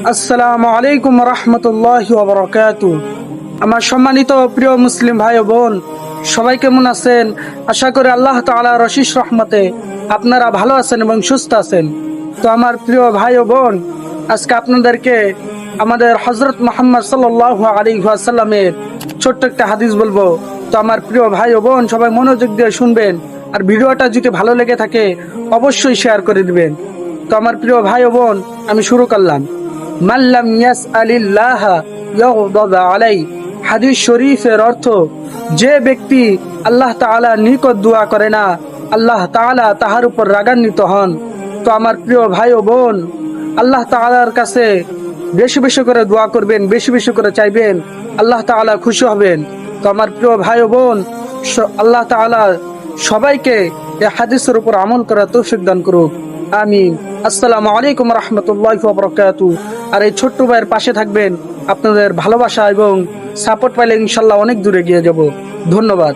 আসসালামু আলাইকুম রহমতুল্লাহি ওয়া বারাকাতুহু। আমার সম্মানিত প্রিয় মুসলিম ভাই ও বোন, সবাই কেমন আছেন? আশা করি আল্লাহ তাআলার অশেষ রহমতে আপনারা ভালো আছেন এবং সুস্থ আছেন। তো আমার প্রিয় ভাই ও বোন, আজকে আপনাদেরকে আমাদের হযরত মুহাম্মদ সাল্লাল্লাহু আলাইহি ওয়াসাল্লামের ছোট্ট একটা হাদিস বলবো। তো আমার প্রিয় ভাই ও বোন, সবাই মনোযোগ দিয়ে শুনবেন, আর ভিডিওটা যদি ভালো লেগে থাকে অবশ্যই শেয়ার করে দিবেন। তো আমার প্রিয় ভাই ও বোন, আমি শুরু করলাম। মাল্লাম ইয়াসআলিল্লাহ ইয়াগদাব আলাই। হাদিস শরীফের অর্থ, যে ব্যক্তি আল্লাহ তাআলা নিকট দোয়া করে না, আল্লাহ তাআলা তাহার উপর রাগান্বিত হন। তো আমার প্রিয় ভাই ও বোন, আল্লাহ তাআলার কাছে বেশি বেশি করে দোয়া করবেন, বেশি বেশি করে চাইবেন, আল্লাহ তাআলা খুশি হবেন। তো আমার প্রিয় ভাই ও বোন, আল্লাহ তাআলা সবাইকে এই হাদিসের উপর আমল করার তৌফিক দান করুক, আমিন। আসসালামু আলাইকুম রহমতুল্লাহি ওয়া বারাকাতুহু। আর এই ছোট্ট ভাইয়ের পাশে থাকবেন, আপনাদের ভালোবাসা এবং সাপোর্ট পাইলে ইনশাল্লাহ অনেক দূরে গিয়ে যাব। ধন্যবাদ।